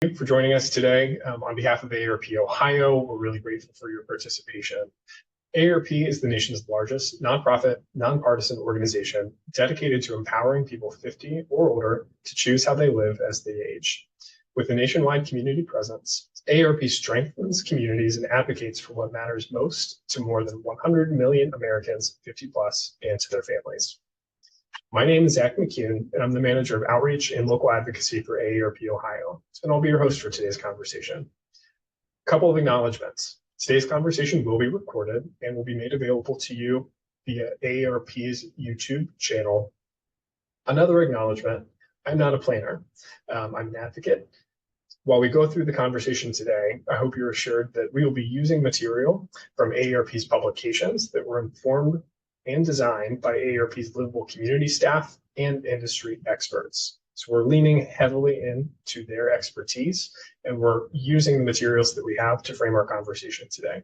you for joining us today. On behalf of AARP Ohio, we're really grateful for your participation. AARP is the nation's largest nonprofit, nonpartisan organization dedicated to empowering people 50 or older to choose how they live as they age. With a nationwide community presence, AARP strengthens communities and advocates for what matters most to more than 100 million Americans 50 plus and to their families. My name is Zach McCune, and I'm the manager of outreach and local advocacy for AARP Ohio, and I'll be your host for today's conversation. A couple of acknowledgments. Today's conversation will be recorded and will be made available to you via AARP's YouTube channel. Another acknowledgement, I'm not a planner. I'm an advocate. While we go through the conversation today, I hope you're assured that we will be using material from AARP's publications that were informed and designed by AARP's Livable community staff and industry experts. So we're leaning heavily into their expertise, and we're using the materials that we have to frame our conversation today.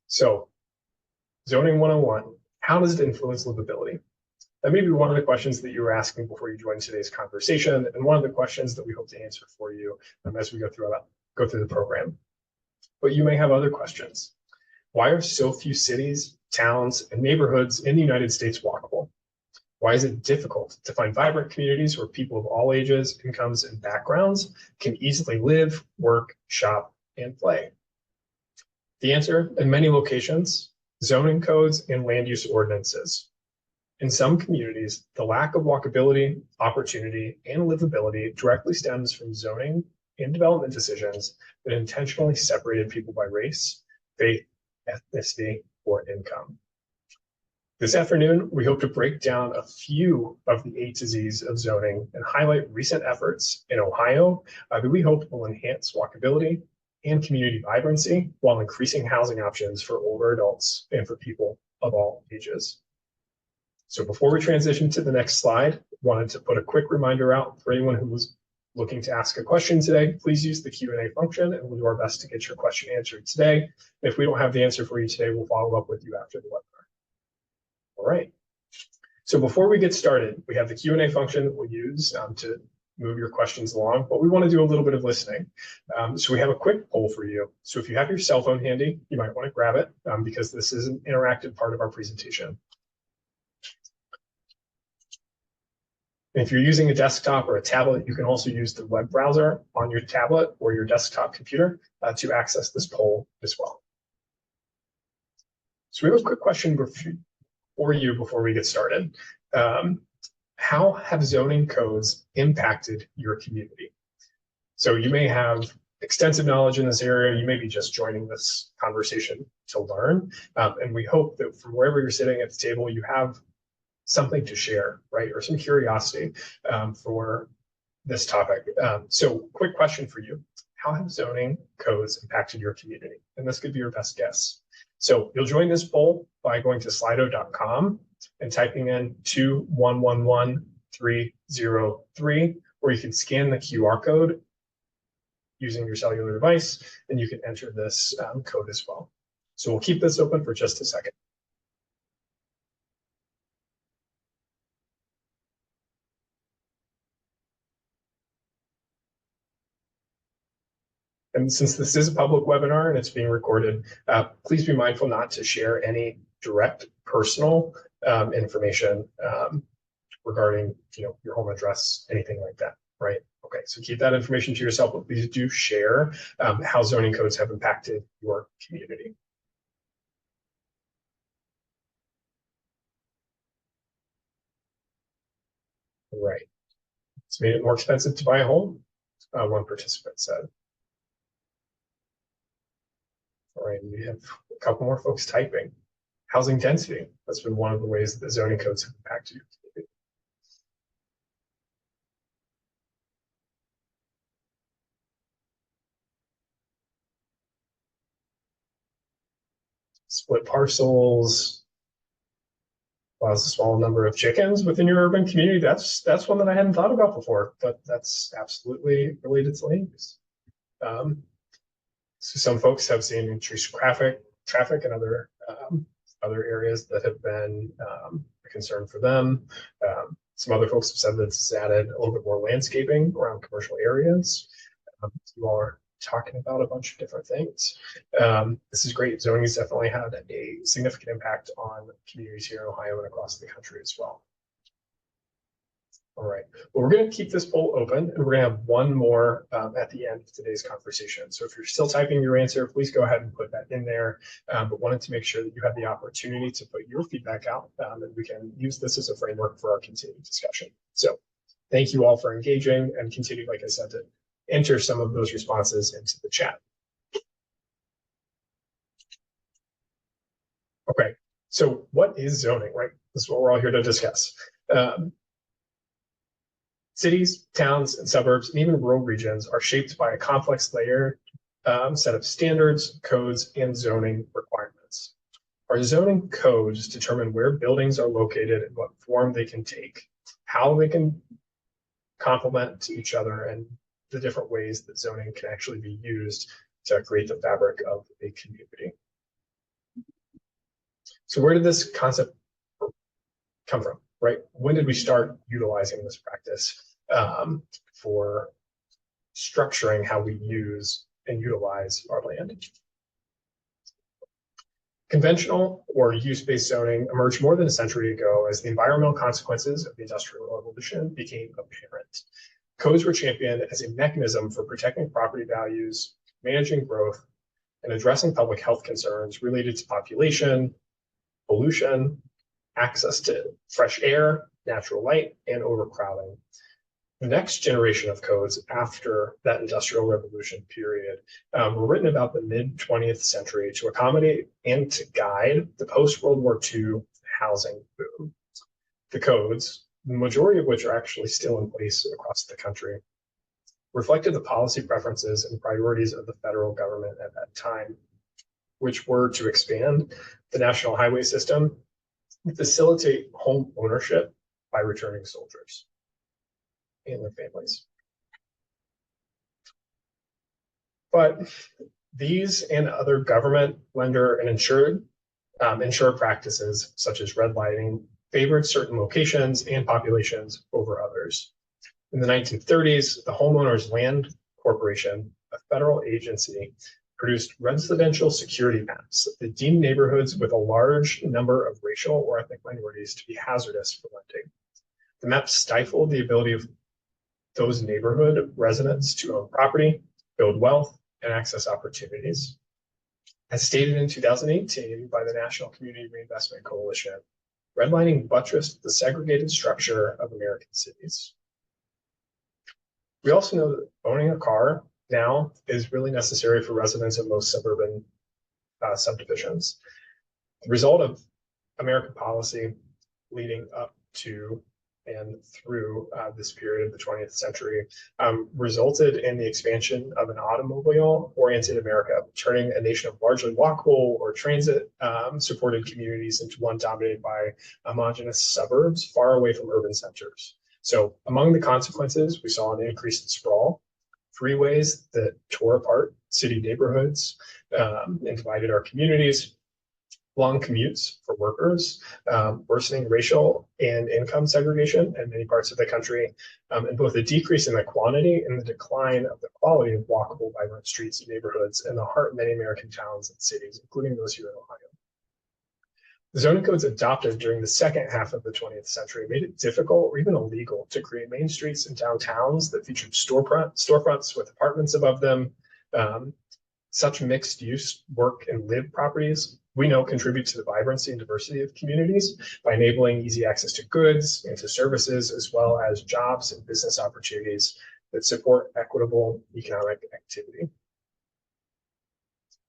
So, zoning 101, how does it influence livability? That may be one of the questions that you were asking before you joined today's conversation, and one of the questions that we hope to answer for you as we go through the program. But you may have other questions. Why are so few cities, towns, and neighborhoods in the United States walkable? Why is it difficult to find vibrant communities where people of all ages, incomes, and backgrounds can easily live, work, shop, and play? The answer, in many locations, zoning codes and land use ordinances. In some communities, the lack of walkability, opportunity, and livability directly stems from zoning and development decisions that intentionally separated people by race, faith, ethnicity, or income. This afternoon, we hope to break down a few of the A to Z's of zoning and highlight recent efforts in Ohio that we hope will enhance walkability and community vibrancy while increasing housing options for older adults and for people of all ages. So before we transition to the next slide, wanted to put a quick reminder out for anyone who was looking to ask a question today. Please use the Q&A function, and we'll do our best to get your question answered today. If we don't have the answer for you today, we'll follow up with you after the webinar. All right. So before we get started, we have the Q&A function that we'll use to move your questions along, but we want to do a little bit of listening. So we have a quick poll for you. So if you have your cell phone handy, you might want to grab it because this is an interactive part of our presentation. If you're using a desktop or a tablet, you can also use the web browser on your tablet or your desktop computer to access this poll as well. So we have a quick question for you before we get started. How have zoning codes impacted your community? So you may have extensive knowledge in this area. You may be just joining this conversation to learn. And we hope that from wherever you're sitting at the table, you have something to share, right? Or some curiosity for this topic. So quick question for you. How have zoning codes impacted your community? And this could be your best guess. So you'll join this poll by going to slido.com and typing in 2111303, or you can scan the QR code using your cellular device, and you can enter this code as well. So we'll keep this open for just a second. And since this is a public webinar and it's being recorded, please be mindful not to share any direct personal information regarding your home address, anything like that, right? Okay, so keep that information to yourself, but please do share how zoning codes have impacted your community. All right, it's made it more expensive to buy a home, one participant said. All right, we have a couple more folks typing. Housing density, that's been one of the ways that the zoning codes have impacted your community. Split parcels, allows a small number of chickens within your urban community. That's one that I hadn't thought about before, but that's absolutely related to land use. So some folks have seen increased traffic and other areas that have been a concern for them. Some other folks have said that this has added a little bit more landscaping around commercial areas. You all are talking about a bunch of different things. This is great. Zoning has definitely had a significant impact on communities here in Ohio and across the country as well. All right, well, we're going to keep this poll open, and we're going to have one more at the end of today's conversation. So if you're still typing your answer, please go ahead and put that in there, but wanted to make sure that you have the opportunity to put your feedback out, and we can use this as a framework for our continued discussion. So thank you all for engaging, and continue, like I said, to enter some of those responses into the chat. Okay, so what is zoning, right? This is what we're all here to discuss. Cities, towns, and suburbs, and even rural regions are shaped by a complex layered set of standards, codes, and zoning requirements. Our zoning codes determine where buildings are located and what form they can take, how they can complement to each other, and the different ways that zoning can actually be used to create the fabric of a community. So where did this concept come from, right? When did we start utilizing this practice for structuring how we use and utilize our land? Conventional or use-based zoning emerged more than a century ago as the environmental consequences of the Industrial Revolution became apparent. Codes were championed as a mechanism for protecting property values, managing growth, and addressing public health concerns related to population, pollution, access to fresh air, natural light, and overcrowding. The next generation of codes after that Industrial Revolution period were written about the mid-20th century to accommodate and to guide the post-World War II housing boom. The codes, the majority of which are actually still in place across the country, reflected the policy preferences and priorities of the federal government at that time, which were to expand the national highway system and facilitate home ownership by returning soldiers and their families. But these and other government, lender, and insured practices, such as redlining, favored certain locations and populations over others. In the 1930s, the Homeowners Land Corporation, a federal agency, produced residential security maps that deemed neighborhoods with a large number of racial or ethnic minorities to be hazardous for renting. The maps stifled the ability of those neighborhood residents to own property, build wealth, and access opportunities. As stated in 2018 by the National Community Reinvestment Coalition, redlining buttressed the segregated structure of American cities. We also know that owning a car now is really necessary for residents of most suburban subdivisions. The result of American policy leading up to and through this period of the 20th century resulted in the expansion of an automobile-oriented America, turning a nation of largely walkable or transit-supported communities into one dominated by homogeneous suburbs far away from urban centers. So among the consequences, we saw an increase in sprawl, freeways that tore apart city neighborhoods and divided our communities, long commutes for workers, worsening racial and income segregation in many parts of the country, and both a decrease in the quantity and the decline of the quality of walkable, vibrant streets and neighborhoods in the heart of many American towns and cities, including those here in Ohio. The zoning codes adopted during the second half of the 20th century made it difficult or even illegal to create main streets and downtowns that featured storefronts with apartments above them. Such mixed use work and live properties we know contribute to the vibrancy and diversity of communities by enabling easy access to goods and to services, as well as jobs and business opportunities that support equitable economic activity.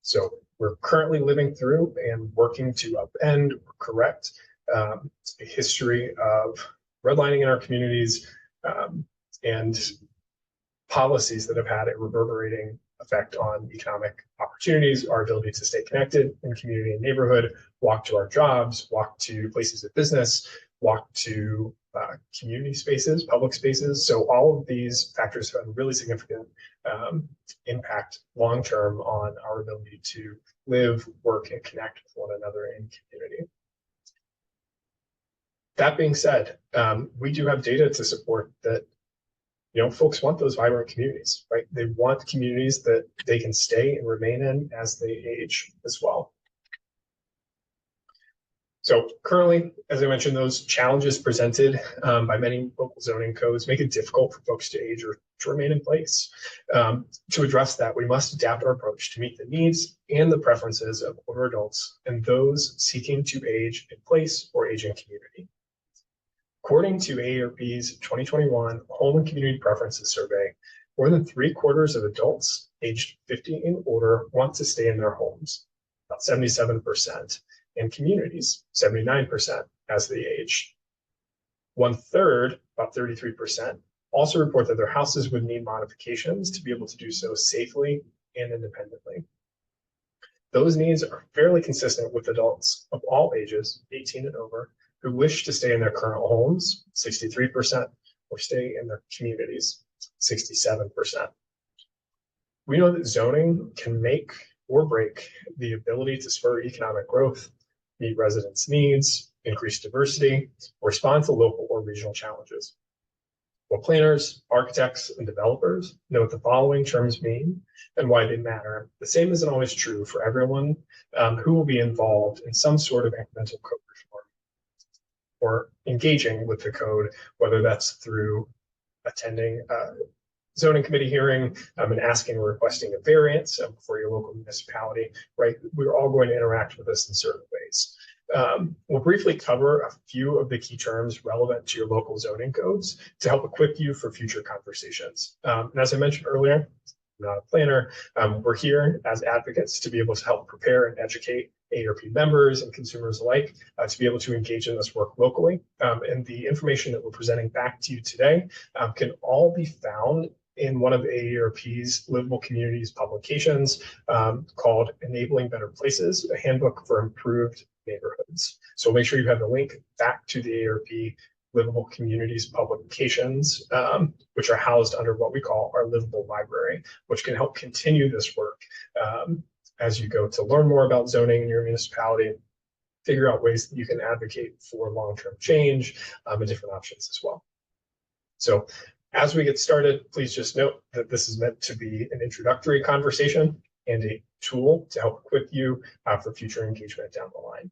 So we're currently living through and working to upend or correct a history of redlining in our communities and policies that have had a reverberating effect on economic opportunities, our ability to stay connected in community and neighborhood, walk to our jobs, walk to places of business, walk to community spaces, public spaces. So all of these factors have a really significant impact long-term on our ability to live, work, and connect with one another in community. That being said, we do have data to support that. Folks want those vibrant communities, right? They want communities that they can stay and remain in as they age as well. So currently, as I mentioned, those challenges presented by many local zoning codes make it difficult for folks to age or to remain in place. To address that, we must adapt our approach to meet the needs and the preferences of older adults and those seeking to age in place or age in community. According to AARP's 2021 Home and Community Preferences Survey, more than 3/4 of adults aged 50 and older want to stay in their homes, about 77%. In communities, 79% as they age. 1/3, about 33%, also report that their houses would need modifications to be able to do so safely and independently. Those needs are fairly consistent with adults of all ages, 18 and over, who wish to stay in their current homes, 63%, or stay in their communities, 67%. We know that zoning can make or break the ability to spur economic growth, meet residents' needs, increase diversity, or respond to local or regional challenges. Well, planners, architects, and developers know what the following terms mean and why they matter. The same isn't always true for everyone who will be involved in some sort of incremental code reform or engaging with the code, whether that's through attending zoning committee hearing and asking or requesting a variance for your local municipality, right? We're all going to interact with this in certain ways. We'll briefly cover a few of the key terms relevant to your local zoning codes to help equip you for future conversations. And as I mentioned earlier, I'm not a planner. We're here as advocates to be able to help prepare and educate AARP members and consumers alike to be able to engage in this work locally. And the information that we're presenting back to you today can all be found in one of AARP's Livable Communities publications called Enabling Better Places, a handbook for improved neighborhoods. So make sure you have the link back to the AARP Livable Communities publications, which are housed under what we call our Livable Library, which can help continue this work as you go to learn more about zoning in your municipality, figure out ways that you can advocate for long-term change and different options as well. So as we get started, please just note that this is meant to be an introductory conversation and a tool to help equip you for future engagement down the line.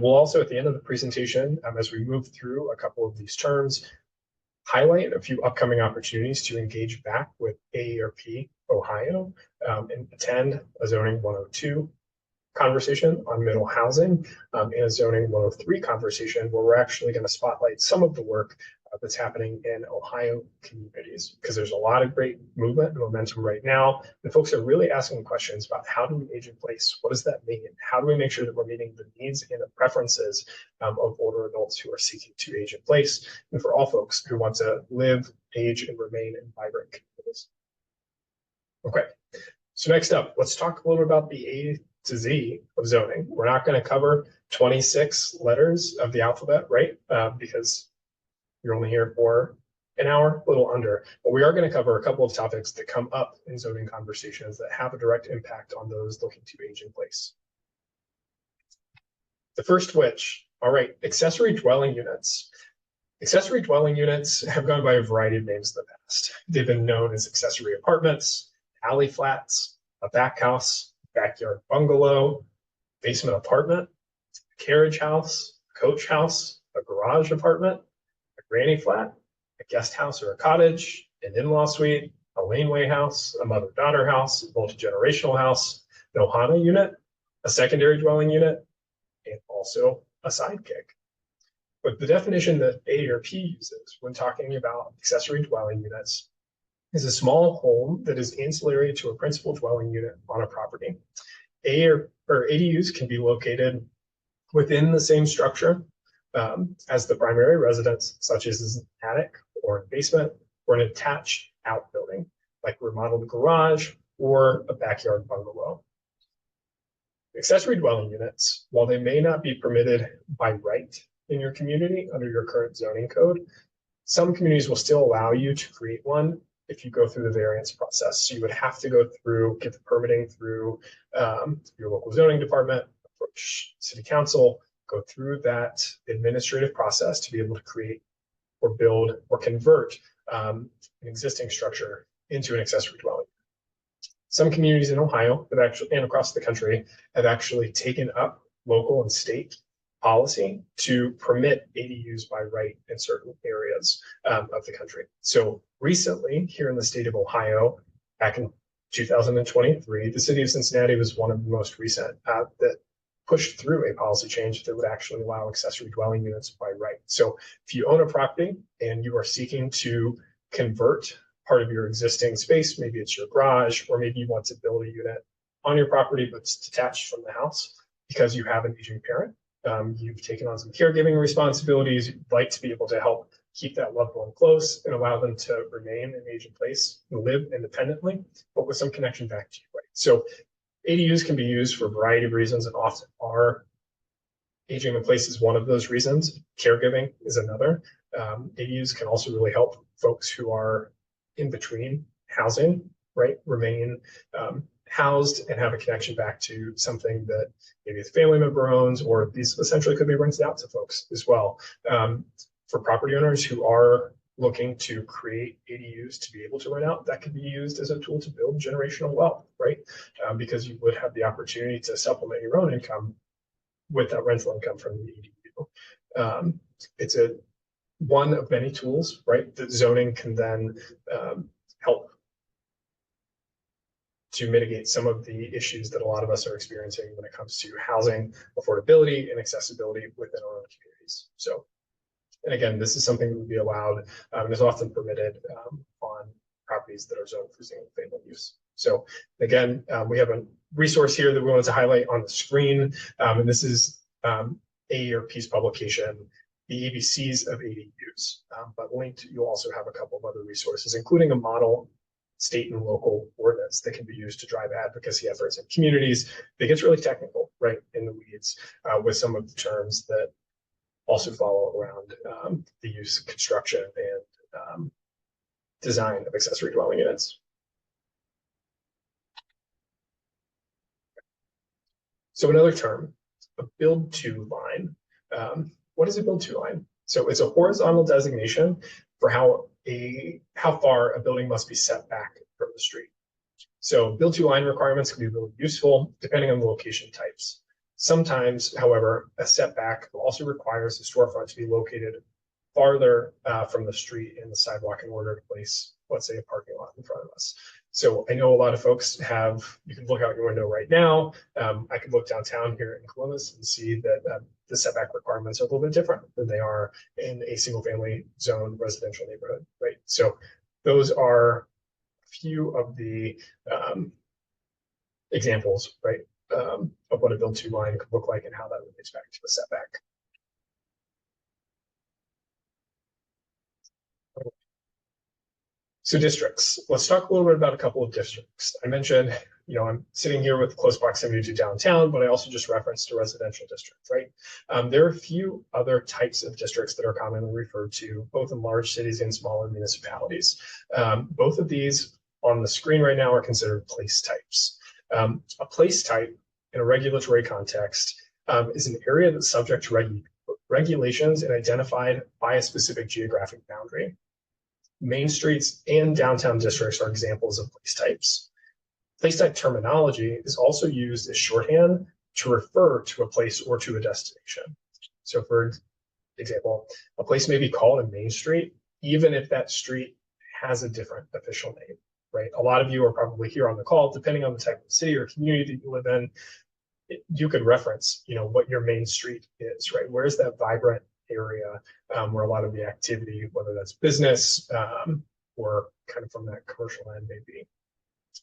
We'll also, at the end of the presentation, as we move through a couple of these terms, highlight a few upcoming opportunities to engage back with AARP Ohio and attend a Zoning 102 conversation on middle housing and a Zoning 103 conversation where we're actually going to spotlight some of the work that's happening in Ohio communities, because there's a lot of great movement and momentum right now. And folks are really asking questions about how do we age in place? What does that mean? How do we make sure that we're meeting the needs and the preferences of older adults who are seeking to age in place, and for all folks who want to live, age, and remain in vibrant communities? Okay, so next up, let's talk a little bit about the A to Z of zoning. We're not going to cover 26 letters of the alphabet, right? Because you're only here for an hour, a little under, but we are going to cover a couple of topics that come up in zoning conversations that have a direct impact on those looking to age in place. The first which, all right, accessory dwelling units. Accessory dwelling units have gone by a variety of names in the past. They've been known as accessory apartments, alley flats, a back house, backyard bungalow, basement apartment, a carriage house, a coach house, a garage apartment, granny flat, a guest house or a cottage, an in-law suite, a laneway house, a mother-daughter house, a multi-generational house, an Ohana unit, a secondary dwelling unit, and also a sidekick. But the definition that AARP uses when talking about accessory dwelling units is a small home that is ancillary to a principal dwelling unit on a property. ADUs can be located within the same structure as the primary residence, such as an attic or a basement or an attached outbuilding, like a remodeled garage or a backyard bungalow. Accessory dwelling units, while they may not be permitted by right in your community under your current zoning code, some communities will still allow you to create one if you go through the variance process. So you would have to go through, get the permitting through your local zoning department, approach city council, go through that administrative process to be able to create or build or convert an existing structure into an accessory dwelling. Some communities in Ohio have actually, and across the country, have actually taken up local and state policy to permit ADUs by right in certain areas of the country. So recently, here in the state of Ohio, back in 2023, the city of Cincinnati was one of the most recent that pushed through a policy change that would actually allow accessory dwelling units by right. So if you own a property and you are seeking to convert part of your existing space, maybe it's your garage, or maybe you want to build a unit on your property but it's detached from the house because you have an aging parent, you've taken on some caregiving responsibilities, you'd like to be able to help keep that loved one close and allow them to remain in age and place and live independently, but with some connection back to you. Right? So ADUs can be used for a variety of reasons and often are. Aging in place is one of those reasons. Caregiving is another. ADUs can also really help folks who are in between housing, right, remain housed and have a connection back to something that maybe a family member owns, or these essentially could be rented out to folks as well. For property owners who are looking to create ADUs to be able to rent out, that could be used as a tool to build generational wealth, right? Because you would have the opportunity to supplement your own income with that rental income from the ADU. It's one of many tools, right, that zoning can then help to mitigate some of the issues that a lot of us are experiencing when it comes to housing, affordability, and accessibility within our own communities. So, and again, this is something that would be allowed and is often permitted on properties that are zoned for single family use. So again, we have a resource here that we wanted to highlight on the screen, and this is AARP's publication, The ABCs of ADUs, but linked, you'll also have a couple of other resources, including a model state and local ordinance that can be used to drive advocacy efforts in communities. It gets really technical, right, in the weeds with some of the terms that also follow around the use, construction, and design of accessory dwelling units. So another term, a build-to line. What is a build-to line? So it's a horizontal designation for how far a building must be set back from the street. So build-to line requirements can be really useful depending on the location types. Sometimes, however, a setback also requires the storefront to be located farther from the street and the sidewalk in order to place, let's say, a parking lot in front of us. So I know a lot of folks have, you can look out your window right now. I could look downtown here in Columbus and see that the setback requirements are a little bit different than they are in a single family zone residential neighborhood, right? So those are a few of the examples, right, of what a build-to line could look like and how that relates back to a setback. So districts, let's talk a little bit about a couple of districts. I mentioned, you know, I'm sitting here with close proximity to downtown, but I also just referenced a residential district, right? There are a few other types of districts that are commonly referred to, both in large cities and smaller municipalities. Both of these on the screen right now are considered place types. A place type in a regulatory context is an area that's subject to regulations and identified by a specific geographic boundary. Main streets and downtown districts are examples of place types. Place type terminology is also used as shorthand to refer to a place or to a destination. So for example, a place may be called a main street, even if that street has a different official name, right? A lot of you are probably here on the call, depending on the type of city or community that you live in, you could reference, you know, what your main street is, right? Where's that vibrant area where a lot of the activity, whether that's business or kind of from that commercial end may be.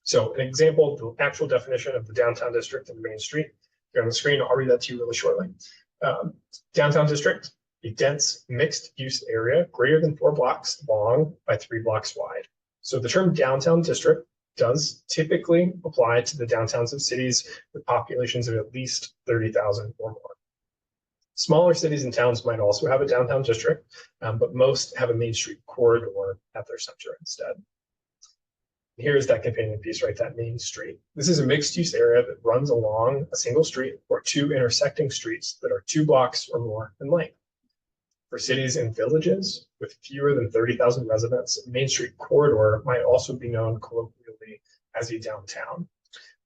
So an example, the actual definition of the downtown district and the main street here on the screen, I'll read that to you really shortly. Downtown district, a dense mixed use area greater than 4 blocks long by 3 blocks wide. So the term downtown district does typically apply to the downtowns of cities with populations of at least 30,000 or more. Smaller cities and towns might also have a downtown district, but most have a main street corridor at their center instead. Here's that companion piece, right? That main street. This is a mixed use area that runs along a single street or two intersecting streets that are 2 blocks or more in length. For cities and villages with fewer than 30,000 residents, Main Street corridor might also be known colloquially as a downtown.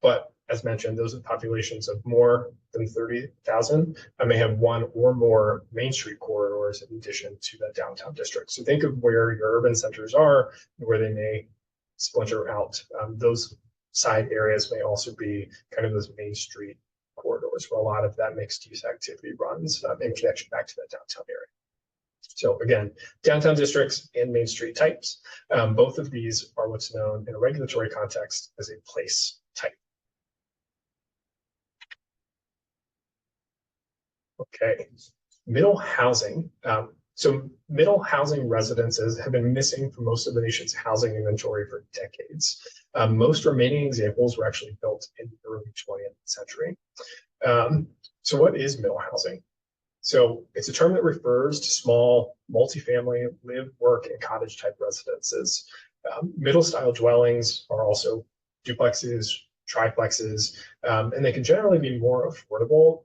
But as mentioned, those with populations of more than 30,000 may have one or more Main Street corridors in addition to that downtown district. So think of where your urban centers are and where they may splinter out. Those side areas may also be kind of those Main Street corridors where a lot of that mixed use activity runs in connection back to that downtown area. So again, downtown districts and Main Street types, both of these are what's known in a regulatory context as a place type. Okay, middle housing. So middle housing residences have been missing from most of the nation's housing inventory for decades. Most remaining examples were actually built in the early 20th century. So what is middle housing? So it's a term that refers to small, multifamily, live, work, and cottage type residences. Middle style dwellings are also duplexes, triplexes, and they can generally be more affordable,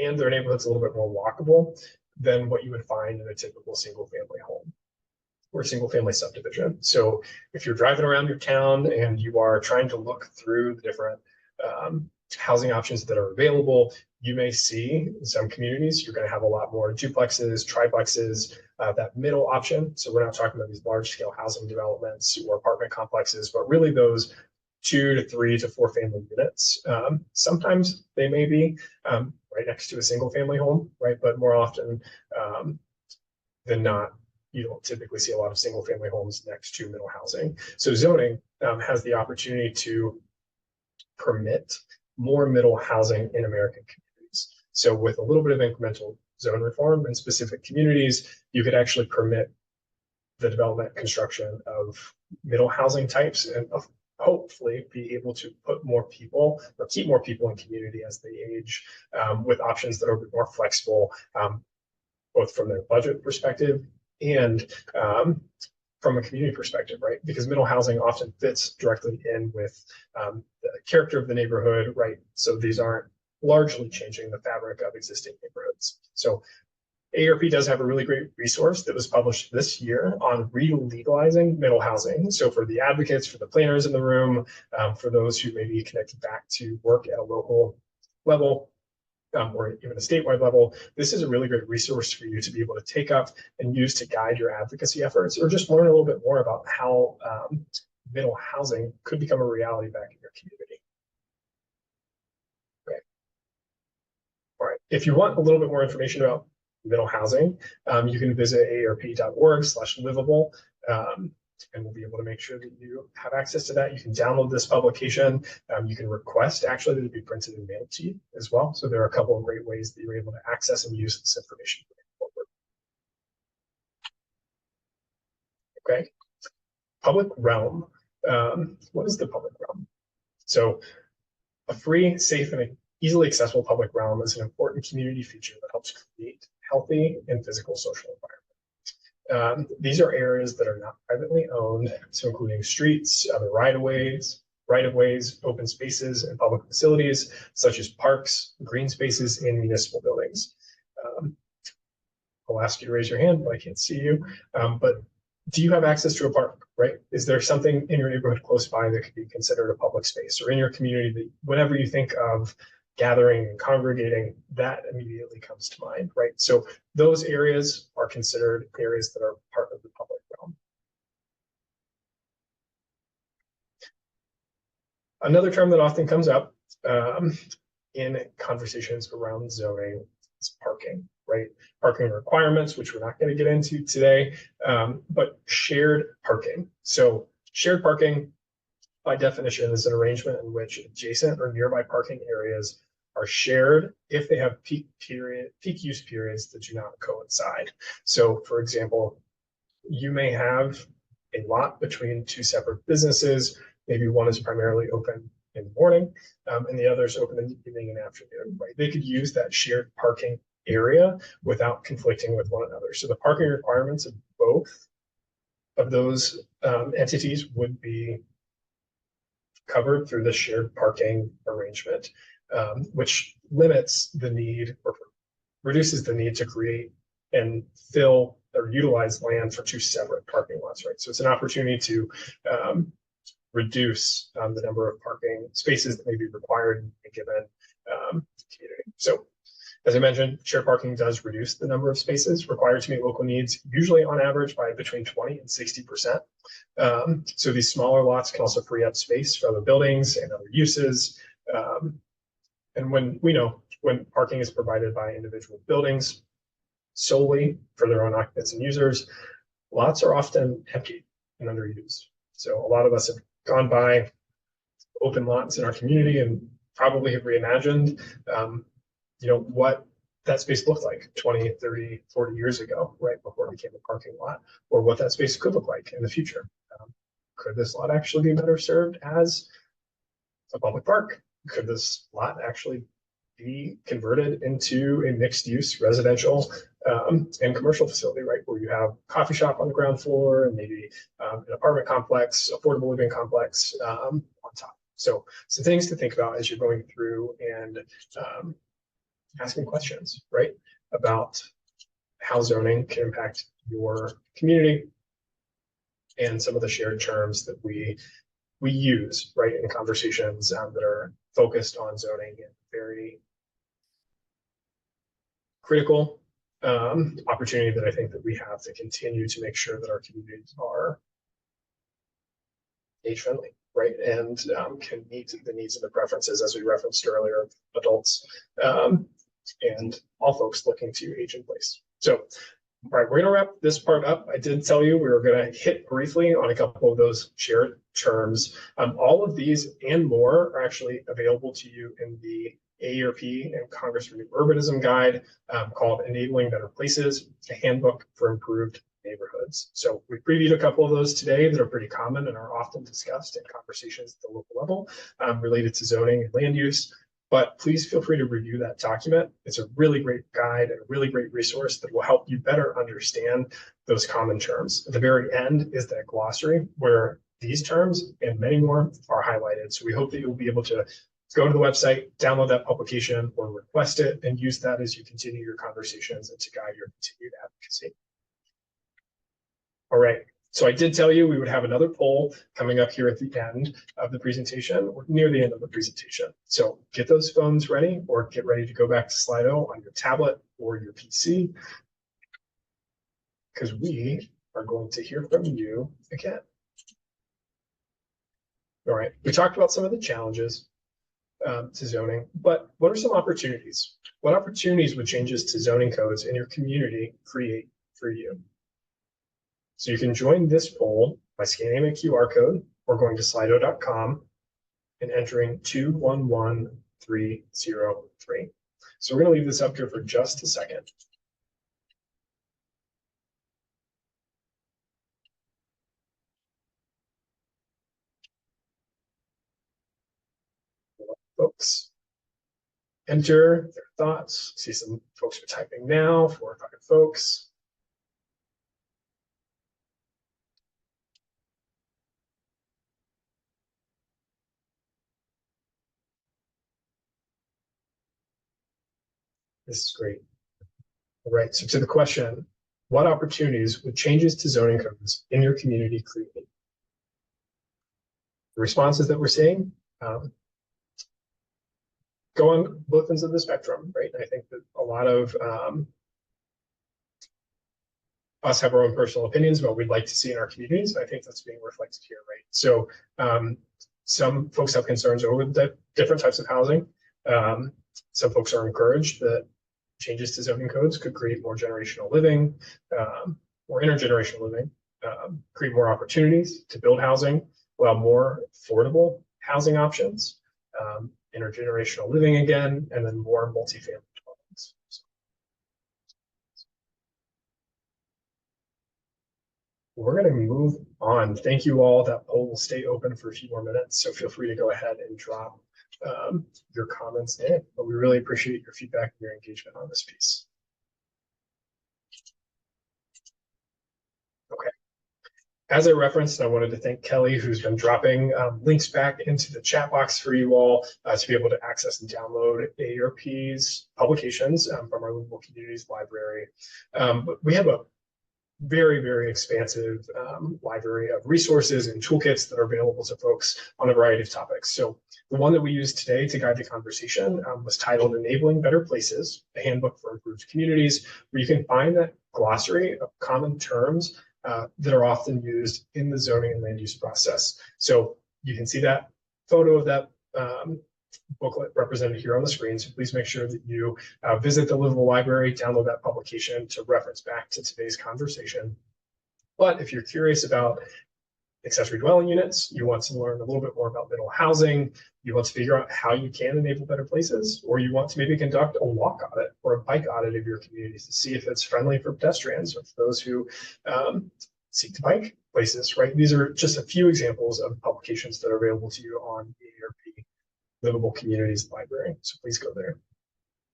and their neighborhood's a little bit more walkable than what you would find in a typical single family home or single family subdivision. So if you're driving around your town and you are trying to look through the different housing options that are available, you may see in some communities you're going to have a lot more duplexes, triplexes, that middle option. So we're not talking about these large scale housing developments or apartment complexes, but really those 2 to 3 to 4 family units. Sometimes they may be right next to a single family home, right? But more often than not, you don't typically see a lot of single family homes next to middle housing. So zoning has the opportunity to permit more middle housing in American communities. So with a little bit of incremental zone reform in specific communities, you could actually permit the development construction of middle housing types and hopefully be able to put more people or keep more people in community as they age, with options that are a bit more flexible, both from their budget perspective and from a community perspective, right? Because middle housing often fits directly in with the character of the neighborhood, right? So these aren't largely changing the fabric of existing neighborhoods. So AARP does have a really great resource that was published this year on re-legalizing middle housing. So for the advocates, for the planners in the room, for those who may be connected back to work at a local level, or even a statewide level, this is a really great resource for you to be able to take up and use to guide your advocacy efforts, or just learn a little bit more about how middle housing could become a reality back in your community. Okay. All right. If you want a little bit more information about middle housing, you can visit aarp.org/livable. And we'll be able to make sure that you have access to that. You can download this publication. You can request actually that it be printed and mailed to you as well. So there are a couple of great ways that you're able to access and use this information going forward. Okay, public realm. What is the public realm? So a free, safe, and easily accessible public realm is an important community feature that helps create healthy and physical social environment. These are areas that are not privately owned, so including streets, other right-of-ways, open spaces, and public facilities, such as parks, green spaces, and municipal buildings. I'll ask you to raise your hand, but I can't see you. But do you have access to a park, right? Is there something in your neighborhood close by that could be considered a public space, or in your community that whenever you think of gathering and congregating, that immediately comes to mind, right? So those areas are considered areas that are part of the public realm. Another term that often comes up in conversations around zoning is parking, right? Parking requirements, which we're not going to get into today, but shared parking. So shared parking, by definition, is an arrangement in which adjacent or nearby parking areas are shared if they have peak use periods that do not coincide. So for example, you may have a lot between 2 separate businesses. Maybe one is primarily open in the morning and the other is open in the evening and afternoon, right? They could use that shared parking area without conflicting with one another. So the parking requirements of both of those entities would be covered through the shared parking arrangement, which limits the need or reduces the need to create and fill or utilize land for two separate parking lots, right? So it's an opportunity to reduce the number of parking spaces that may be required in a given community. So as I mentioned, shared parking does reduce the number of spaces required to meet local needs, usually on average by between 20 and 60%. So these smaller lots can also free up space for other buildings and other uses. And when parking is provided by individual buildings solely for their own occupants and users, lots are often empty and underused. So a lot of us have gone by open lots in our community and probably have reimagined what that space looked like 20, 30, 40 years ago, right before it became a parking lot, or what that space could look like in the future. Could this lot actually be better served as a public park? Could this lot actually be converted into a mixed-use residential and commercial facility, right, where you have a coffee shop on the ground floor and maybe an apartment complex, affordable living complex on top. So some things to think about as you're going through and asking questions, right, about how zoning can impact your community and some of the shared terms that we use, right, in conversations that are focused on zoning and very critical opportunity that I think that we have to continue to make sure that our communities are age-friendly, right, and can meet the needs and the preferences, as we referenced earlier, of adults and all folks looking to age in place. So, all right, we're going to wrap this part up. I did tell you we were going to hit briefly on a couple of those shared terms. All of these and more are actually available to you in the AERP and Congress for New Urbanism guide called Enabling Better Places, a handbook for improved neighborhoods. So we previewed a couple of those today that are pretty common and are often discussed in conversations at the local level related to zoning and land use. But please feel free to review that document. It's a really great guide and a really great resource that will help you better understand those common terms. At the very end is that glossary where these terms and many more are highlighted. So we hope that you'll be able to go to the website, download that publication, or request it, and use that as you continue your conversations and to guide your continued advocacy. All right. So I did tell you we would have another poll coming up here at the end of the presentation, or near the end of the presentation. So get those phones ready, or get ready to go back to Slido on your tablet or your PC, because we are going to hear from you again. All right. We talked about some of the challenges to zoning, but what are some opportunities? What opportunities would changes to zoning codes in your community create for you? So you can join this poll by scanning a QR code or going to slido.com and entering 211303. So we're going to leave this up here for just a second. Folks enter their thoughts. See some folks are typing now, 4 or 5 folks. This is great. All right, so to the question, what opportunities would changes to zoning codes in your community create? The responses that we're seeing go on both ends of the spectrum, right? And I think that a lot of us have our own personal opinions about what we'd like to see in our communities. And I think that's being reflected here, right? So some folks have concerns over the different types of housing. Some folks are encouraged that changes to zoning codes could create more generational living, more intergenerational living, create more opportunities to build housing, allow more affordable housing options, intergenerational living again, and then more multifamily dwellings. We're going to move on. Thank you all. That poll will stay open for a few more minutes, so feel free to go ahead and drop your comments in. But we really appreciate your feedback and your engagement on this piece. Okay. As I referenced, I wanted to thank Kelly, who's been dropping links back into the chat box for you all to be able to access and download AARP's publications from our Livable Communities library. But we have a very, very expansive library of resources and toolkits that are available to folks on a variety of topics. So the one that we used today to guide the conversation was titled Enabling Better Places, a Handbook for Improved Communities, where you can find that glossary of common terms that are often used in the zoning and land use process. So you can see that photo of that booklet represented here on the screen. So please make sure that you visit the Livable Library, download that publication to reference back to today's conversation. But if you're curious about accessory dwelling units, you want to learn a little bit more about middle housing, you want to figure out how you can enable better places, or you want to maybe conduct a walk audit or a bike audit of your community to see if it's friendly for pedestrians or for those who seek to bike places, right? These are just a few examples of publications that are available to you on the AARP Livable Communities Library. So please go there.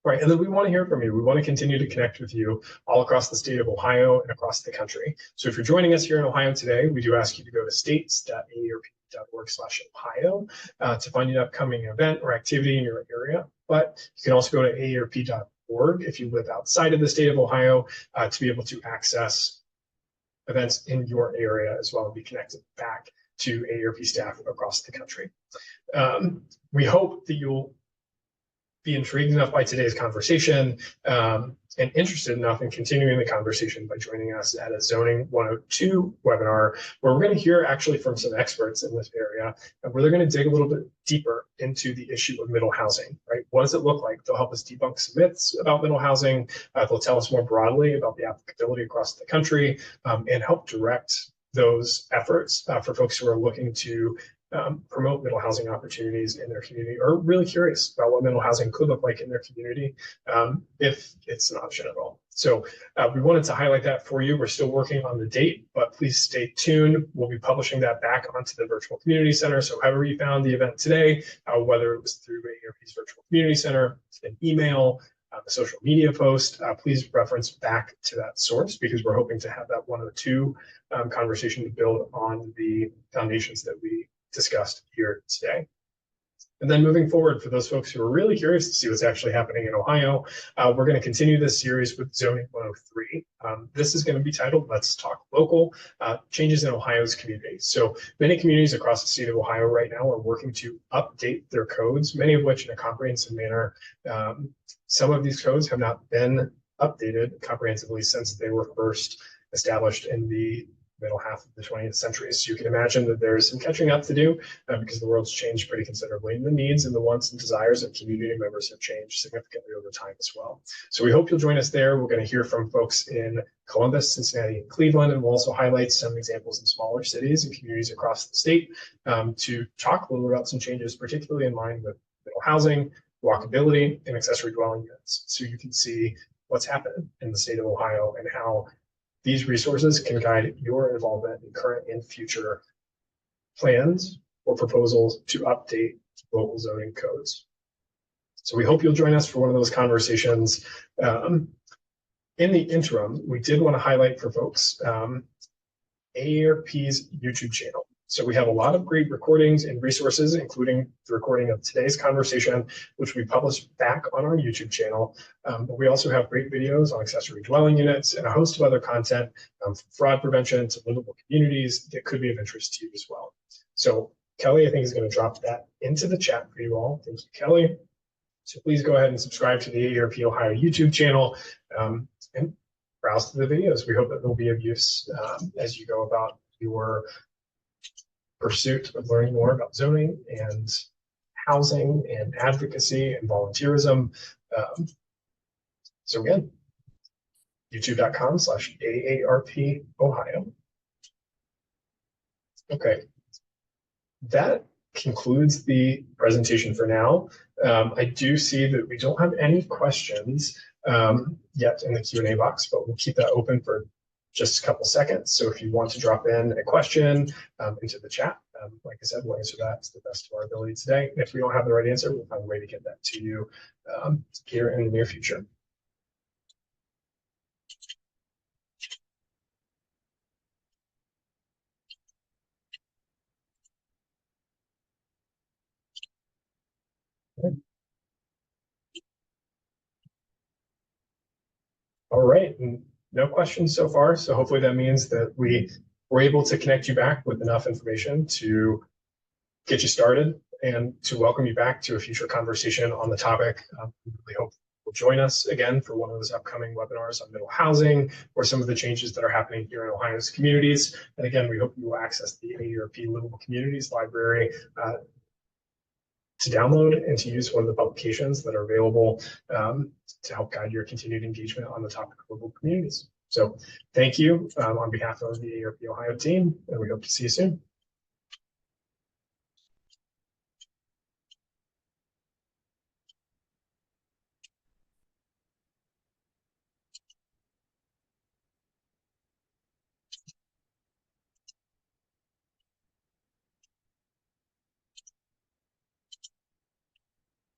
All right, and then we want to hear from you. We want to continue to connect with you all across the state of Ohio and across the country. So if you're joining us here in Ohio today, we do ask you to go to states.aarp.org/Ohio to find an upcoming event or activity in your area. But you can also go to aarp.org if you live outside of the state of Ohio to be able to access events in your area as well and be connected back to AARP staff across the country. We hope that you'll be intrigued enough by today's conversation and interested enough in continuing the conversation by joining us at a Zoning 102 webinar, where we're going to hear actually from some experts in this area, and where they're going to dig a little bit deeper into the issue of middle housing, right? What does it look like? They'll help us debunk some myths about middle housing. They'll tell us more broadly about the applicability across the country and help direct those efforts for folks who are looking to promote middle housing opportunities in their community, or really curious about what middle housing could look like in their community if it's an option at all. So we wanted to highlight that for you. We're still working on the date, but please stay tuned. We'll be publishing that back onto the Virtual Community Center. So however you found the event today, whether it was through AARP's Virtual Community Center, an email, a social media post, please reference back to that source, because we're hoping to have that 102 conversation to build on the foundations that we discussed here today. And then moving forward, for those folks who are really curious to see what's actually happening in Ohio, we're going to continue this series with Zoning 103. This is going to be titled Let's Talk Local, Changes in Ohio's Communities. So many communities across the state of Ohio right now are working to update their codes, many of which in a comprehensive manner. Some of these codes have not been updated comprehensively since they were first established in the middle half of the 20th century. So you can imagine that there is some catching up to do because the world's changed pretty considerably, and the needs and the wants and desires of community members have changed significantly over time as well. So we hope you'll join us there. We're going to hear from folks in Columbus, Cincinnati, and Cleveland, and we'll also highlight some examples in smaller cities and communities across the state to talk a little about some changes, particularly in line with middle housing, walkability, and accessory dwelling units. So you can see what's happened in the state of Ohio and how these resources can guide your involvement in current and future plans or proposals to update local zoning codes. So we hope you'll join us for one of those conversations. In the interim, we did want to highlight for folks AARP's YouTube channel. So we have a lot of great recordings and resources, including the recording of today's conversation, which we published back on our YouTube channel. But we also have great videos on accessory dwelling units and a host of other content from fraud prevention to livable communities that could be of interest to you as well. So Kelly, I think, is going to drop that into the chat for you all. Thank you, Kelly. So please go ahead and subscribe to the AARP Ohio YouTube channel and browse through the videos. We hope that they'll be of use as you go about your pursuit of learning more about zoning and housing and advocacy and volunteerism. So again, youtube.com/AARP Ohio. Okay, that concludes the presentation for now. I do see that we don't have any questions yet in the Q&A box, but we'll keep that open for just a couple seconds. So if you want to drop in a question into the chat, like I said, we'll answer that to the best of our ability today. If we don't have the right answer, we'll find a way to get that to you here in the near future. All right, and no questions so far. So hopefully that means that we were able to connect you back with enough information to get you started and to welcome you back to a future conversation on the topic. We really hope you'll join us again for one of those upcoming webinars on middle housing or some of the changes that are happening here in Ohio's communities. And again, we hope you will access the AARP Livable Communities Library to download and to use one of the publications that are available to help guide your continued engagement on the topic of livable communities. So thank you on behalf of the AARP Ohio team, and we hope to see you soon.